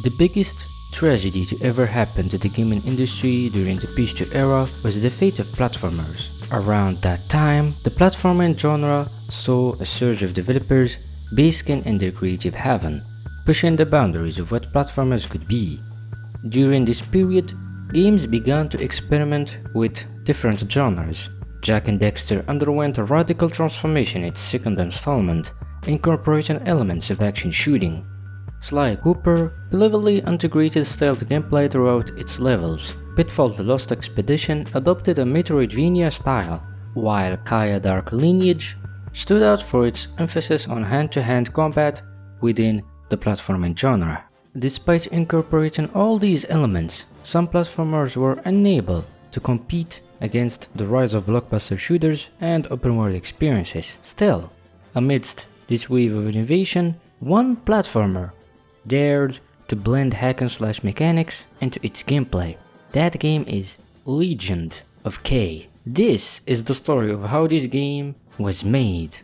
The biggest tragedy to ever happen to the gaming industry during the PS2 era was the fate of platformers. Around that time, the platforming genre saw a surge of developers basking in their creative haven, pushing the boundaries of what platformers could be. During this period, games began to experiment with different genres. Jak and Daxter underwent a radical transformation in its second installment, incorporating elements of action shooting. Sly Cooper cleverly integrated stealth gameplay throughout its levels. Pitfall: The Lost Expedition adopted a Metroidvania style, while Kaya: Dark Lineage stood out for its emphasis on hand-to-hand combat within the platforming genre. Despite incorporating all these elements, some platformers were unable to compete against the rise of blockbuster shooters and open-world experiences. Still, amidst this wave of innovation, one platformer dared to blend hack-and-slash mechanics into its gameplay. That game is Legend of K. This is the story of how this game was made.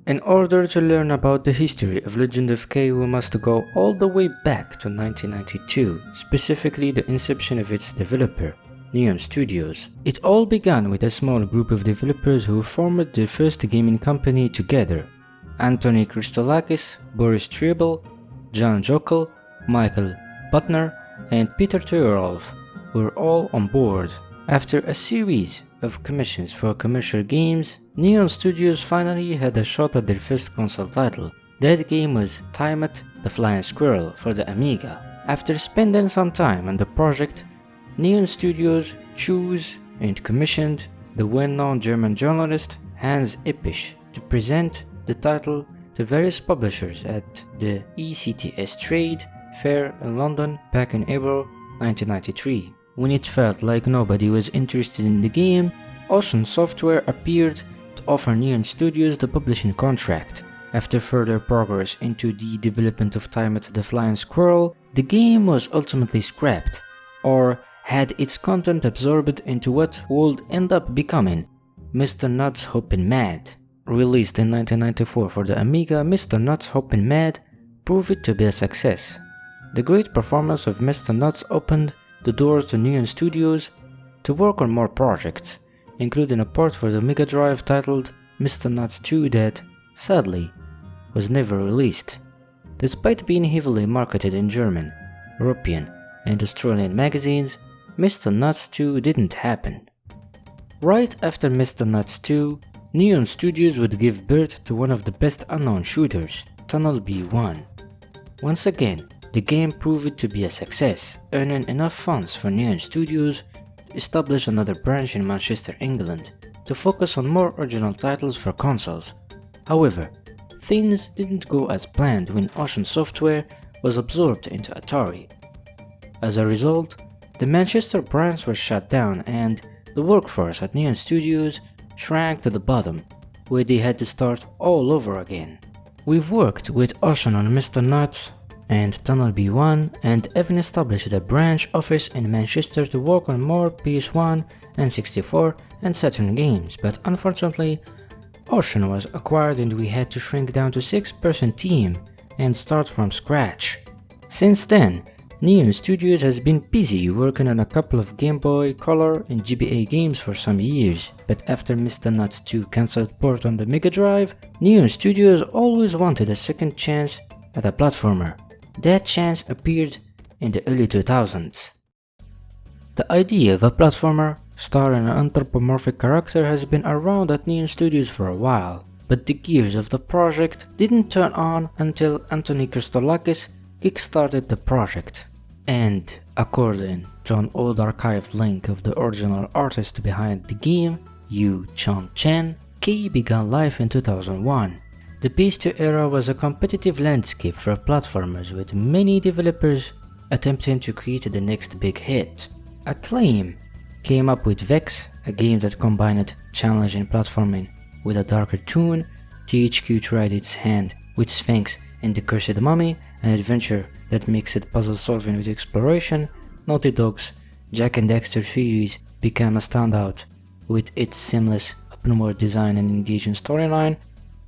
In order to learn about the history of Legend of K, we must go all the way back to 1992, specifically the inception of its developer, Neon Studios. It all began with a small group of developers who formed their first gaming company together. Anthony Christolakis, Boris Trebel, John Jokel, Michael Butner, and Peter Tyrolf were all on board. After a series of commissions for commercial games, Neon Studios finally had a shot at their first console title. That game was Timed the Flying Squirrel for the Amiga. After spending some time on the project, Neon Studios chose and commissioned the well-known German journalist Hans Ippisch to present the title to various publishers at the ECTS Trade Fair in London back in April 1993. When it felt like nobody was interested in the game, Ocean Software appeared to offer Neon Studios the publishing contract. After further progress into the development of Timed the Flying Squirrel, the game was ultimately scrapped, or had its content absorbed into what would end up becoming Mr. Nuts Hoppin' Mad. Released in 1994 for the Amiga, Mr. Nuts Hoppin' Mad proved to be a success. The great performance of Mr. Nuts opened the doors to Neon Studios to work on more projects, including a port for the Mega Drive titled Mr. Nuts 2 that, sadly, was never released. Despite being heavily marketed in German, European, and Australian magazines, Mr. Nuts 2 didn't happen. Right after Mr. Nuts 2, Neon Studios would give birth to one of the best unknown shooters, Tunnel B1. Once again, the game proved to be a success, earning enough funds for Neon Studios to establish another branch in Manchester, England, to focus on more original titles for consoles. However, things didn't go as planned when Ocean Software was absorbed into Atari. As a result, the Manchester branch was shut down and the workforce at Neon Studios shrank to the bottom, where they had to start all over again. We've worked with Ocean on Mr. Nuts and Tunnel B1 and even established a branch office in Manchester to work on more PS1, N64 and Saturn games, but unfortunately Ocean was acquired and we had to shrink down to 6-person team and start from scratch. Since then, Neon Studios has been busy working on a couple of Game Boy Color and GBA games for some years, but after Mr. Nuts 2 cancelled port on the Mega Drive, Neon Studios always wanted a second chance at a platformer. That chance appeared in the early 2000s. The idea of a platformer starring an anthropomorphic character has been around at Neon Studios for a while, but the gears of the project didn't turn on until Anthony Christolakis kickstarted the project. And according to an old archived link of the original artist behind the game, Yu Chang Chen, K began life in 2001. The PS2 era was a competitive landscape for platformers, with many developers attempting to create the next big hit. Acclaim came up with Vex, a game that combined challenging platforming with a darker tone. THQ tried its hand with Sphinx and the Cursed Mummy, an adventure that mixed puzzle solving with exploration. Naughty Dog's Jak and Daxter series became a standout with its seamless open-world design and engaging storyline.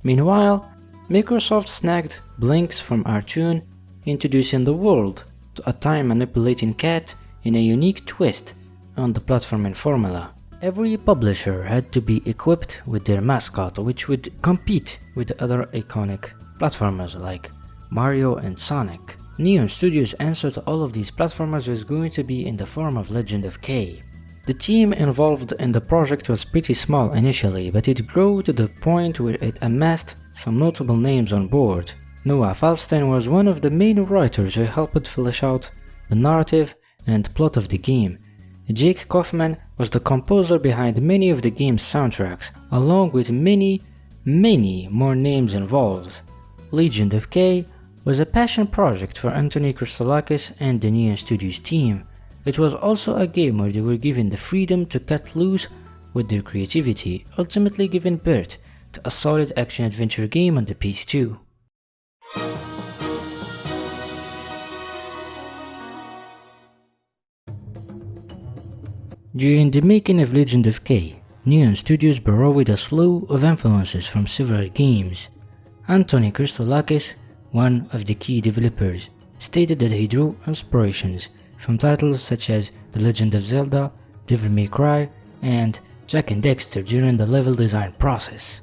Meanwhile, Microsoft snagged Blinks from Artoon, introducing the world to a time-manipulating cat in a unique twist on the platforming formula. Every publisher had to be equipped with their mascot, which would compete with other iconic platformers like Mario and Sonic. Neon Studios' answer to all of these platformers was going to be in the form of Legend of K. The team involved in the project was pretty small initially, but it grew to the point where it amassed some notable names on board. Noah Falstein was one of the main writers who helped flesh out the narrative and plot of the game. Jake Kaufman was the composer behind many of the game's soundtracks, along with many more names involved. Legend of K was a passion project for Anthony Christolakis and the Neon Studios team. It was also a game where they were given the freedom to cut loose with their creativity, ultimately giving birth to a solid action-adventure game on the PS2. During the making of Legend of K, Neon Studios borrowed a slew of influences from several games. Anthony Christolakis, one of the key developers, stated that he drew inspirations from titles such as The Legend of Zelda, Devil May Cry, and Jak and Daxter during the level design process.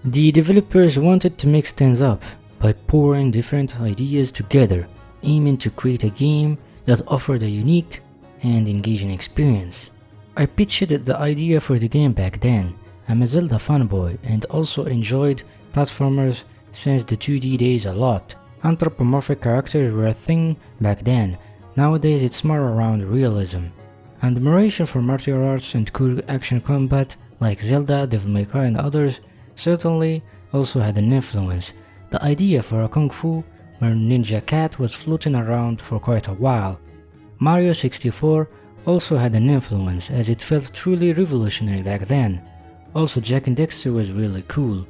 The developers wanted to mix things up by pouring different ideas together, aiming to create a game that offered a unique and engaging experience. I pitched the idea for the game back then. I'm a Zelda fanboy and also enjoyed platformers since the 2D days a lot. Anthropomorphic characters were a thing back then. Nowadays it's more around realism. Admiration for martial arts and cool action combat like Zelda, Devil May Cry and others certainly also had an influence. The idea for a kung fu where Ninja Cat was floating around for quite a while. Mario 64 also had an influence as it felt truly revolutionary back then. Also Jak and Daxter was really cool.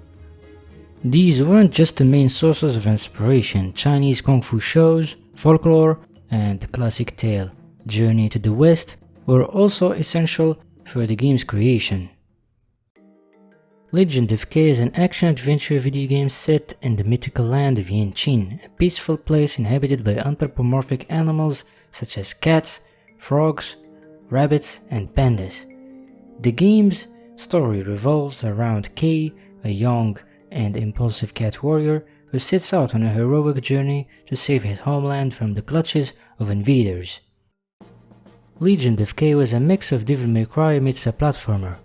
These weren't just the main sources of inspiration. Chinese kung fu shows, folklore, and the classic tale, Journey to the West, were also essential for the game's creation. Legend of K is an action-adventure video game set in the mythical land of Yanqin, a peaceful place inhabited by anthropomorphic animals such as cats, frogs, rabbits, and pandas. The game's story revolves around K, a young and impulsive cat warrior who sets out on a heroic journey to save his homeland from the clutches of invaders. Legend of K was a mix of Devil May Cry meets a platformer.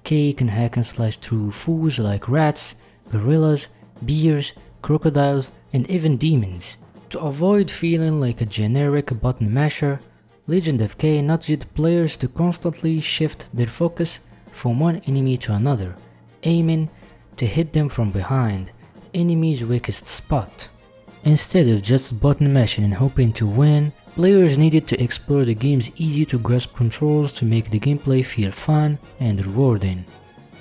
K can hack and slice through foes like rats, gorillas, bears, crocodiles, and even demons. To avoid feeling like a generic button masher, Legend of K nudged players to constantly shift their focus from one enemy to another, aiming to hit them from behind, the enemy's weakest spot. Instead of just button mashing and hoping to win, players needed to explore the game's easy-to-grasp controls to make the gameplay feel fun and rewarding.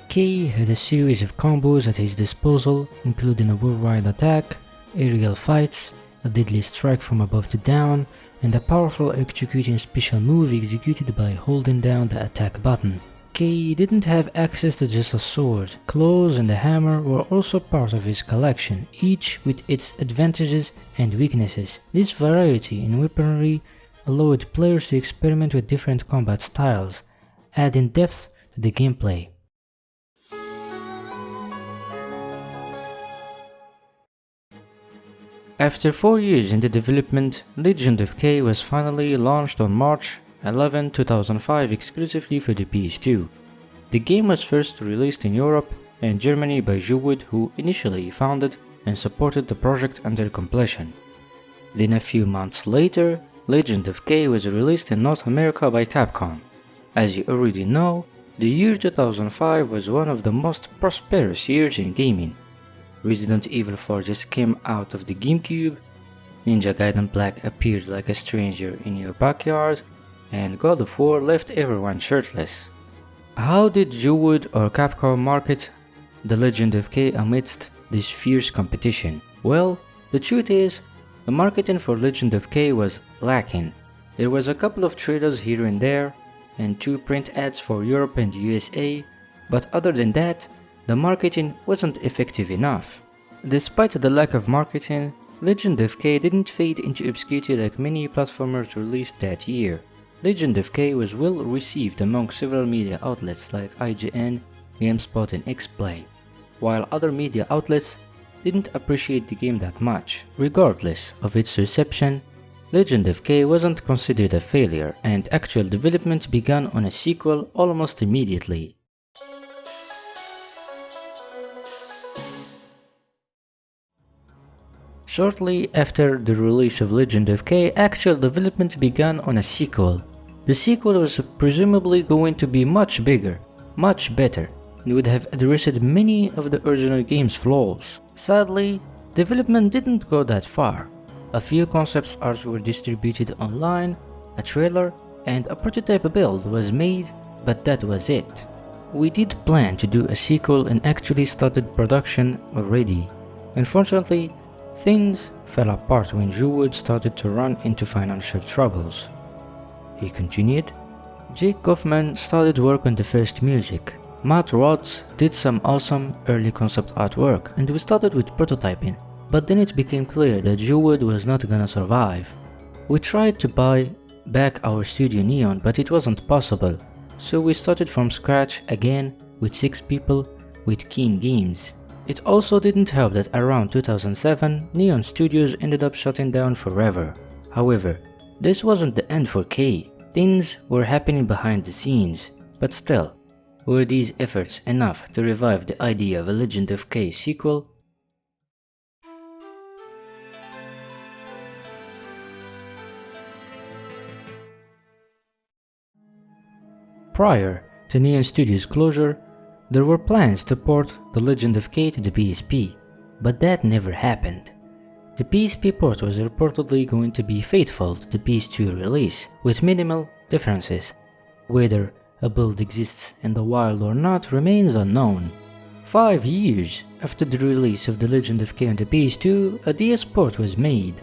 K had a series of combos at his disposal, including a worldwide attack, aerial fights, a deadly strike from above to down, and a powerful executing special move executed by holding down the attack button. K didn't have access to just a sword. Claws and a hammer were also part of his collection, each with its advantages and weaknesses. This variety in weaponry allowed players to experiment with different combat styles, adding depth to the gameplay. After 4 years in the development, Legend of K was finally launched on March 11, 2005 exclusively for the PS2. The game was first released in Europe and Germany by Juwood, who initially founded and supported the project until completion. Then a few months later, Legend of K was released in North America by Capcom. As you already know, the year 2005 was one of the most prosperous years in gaming. Resident Evil 4 just came out of the GameCube, Ninja Gaiden Black appeared like a stranger in your backyard, and God of War left everyone shirtless. How did Juwood or Capcom market The Legend of K amidst this fierce competition? Well, the truth is, the marketing for Legend of K was lacking. There was a couple of trailers here and there, and 2 print ads for Europe and USA, but other than that, the marketing wasn't effective enough. Despite the lack of marketing, Legend of K didn't fade into obscurity like many platformers released that year. Legend of K was well received among several media outlets like IGN, GameSpot and XPlay, while other media outlets didn't appreciate the game that much. Regardless of its reception, Legend of K wasn't considered a failure, and actual development began on a sequel almost immediately. Shortly after the release of Legend of K, actual development began on a sequel. The sequel was presumably going to be much bigger, much better, and would have addressed many of the original game's flaws. Sadly, development didn't go that far. A few concept arts were distributed online, a trailer, and a prototype build was made, but that was it. We did plan to do a sequel and actually started production already. Unfortunately, things fell apart when Juwood started to run into financial troubles. He continued, Jake Kaufman started work on the first music. Matt Rhodes did some awesome early concept artwork, and we started with prototyping, but then it became clear that Juwood was not gonna survive. We tried to buy back our studio Neon, but it wasn't possible, so we started from scratch again with 6 people with Keen Games. It also didn't help that around 2007, Neon Studios ended up shutting down forever. However, this wasn't the end for K. Things were happening behind the scenes, but still, were these efforts enough to revive the idea of a Legend of K sequel? Prior to Neon Studios' closure, there were plans to port The Legend of K to the PSP, but that never happened. The PSP port was reportedly going to be faithful to the PS2 release, with minimal differences. Whether a build exists in the wild or not remains unknown. 5 years after the release of The Legend of K on the PS2, a DS port was made.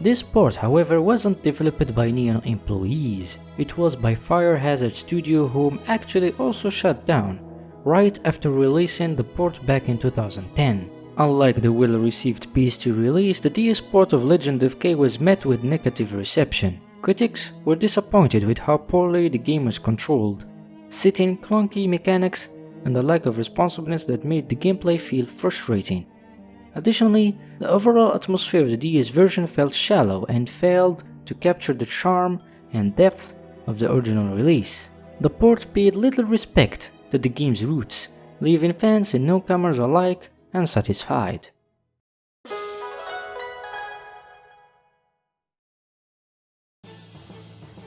This port, however, wasn't developed by Neon employees. It was by Fire Hazard Studio, whom actually also shut down right after releasing the port back in 2010. Unlike the well-received PS2 release, the DS port of Legend of K was met with negative reception. Critics were disappointed with how poorly the game was controlled, citing clunky mechanics and the lack of responsiveness that made the gameplay feel frustrating. Additionally, the overall atmosphere of the DS version felt shallow and failed to capture the charm and depth of the original release. The port paid little respect to the game's roots, leaving fans and newcomers alike unsatisfied.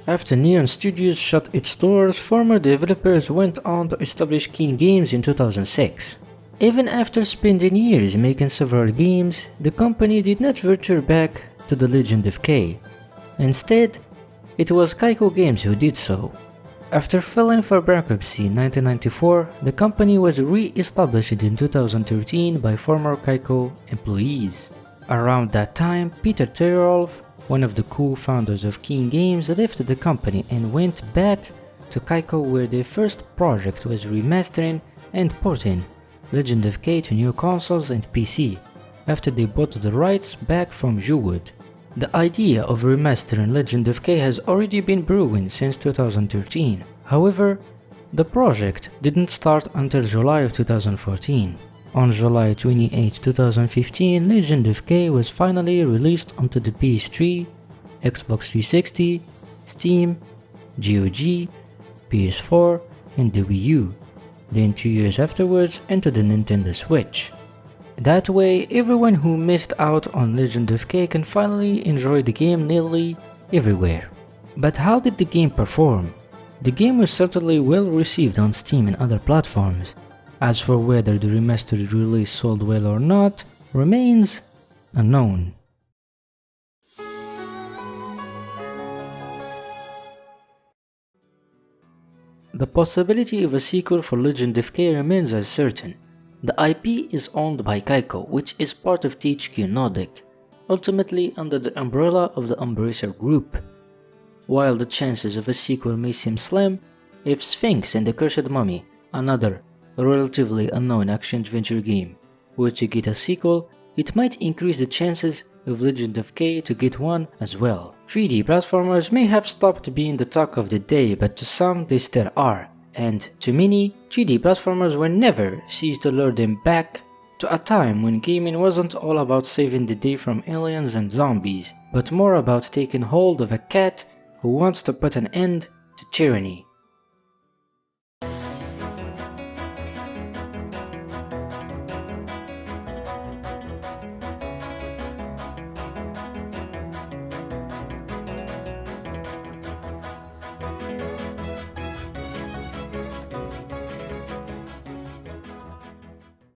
After Neon Studios shut its doors, former developers went on to establish Keen Games in 2006. Even after spending years making several games, the company did not venture back to The Legend of K. Instead, it was Kaiko Games who did so. After filing for bankruptcy in 1994, the company was re-established in 2013 by former Kaiko employees. Around that time, Peter Tyrolf, one of the co-founders of Keen Games, left the company and went back to Kaiko, where their first project was remastering and porting Legend of K to new consoles and PC, after they bought the rights back from Juwood. The idea of remastering Legend of K has already been brewing since 2013. However, the project didn't start until July of 2014. On July 28, 2015, Legend of K was finally released onto the PS3, Xbox 360, Steam, GOG, PS4, and the Wii U, then 2 years afterwards into the Nintendo Switch. That way, everyone who missed out on Legend of K can finally enjoy the game nearly everywhere. But how did the game perform? The game was certainly well received on Steam and other platforms. As for whether the remastered release sold well or not, remains unknown. The possibility of a sequel for Legend of K remains uncertain. The IP is owned by Kaiko, which is part of THQ Nordic, ultimately under the umbrella of the Embracer Group. While the chances of a sequel may seem slim, if Sphinx and the Cursed Mummy, another relatively unknown action-adventure game, were to get a sequel, it might increase the chances of Legend of K to get one as well. 3D platformers may have stopped being the talk of the day, but to some they still are, and to many, 3D platformers will never cease to lure them back to a time when gaming wasn't all about saving the day from aliens and zombies, but more about taking hold of a cat who wants to put an end to tyranny.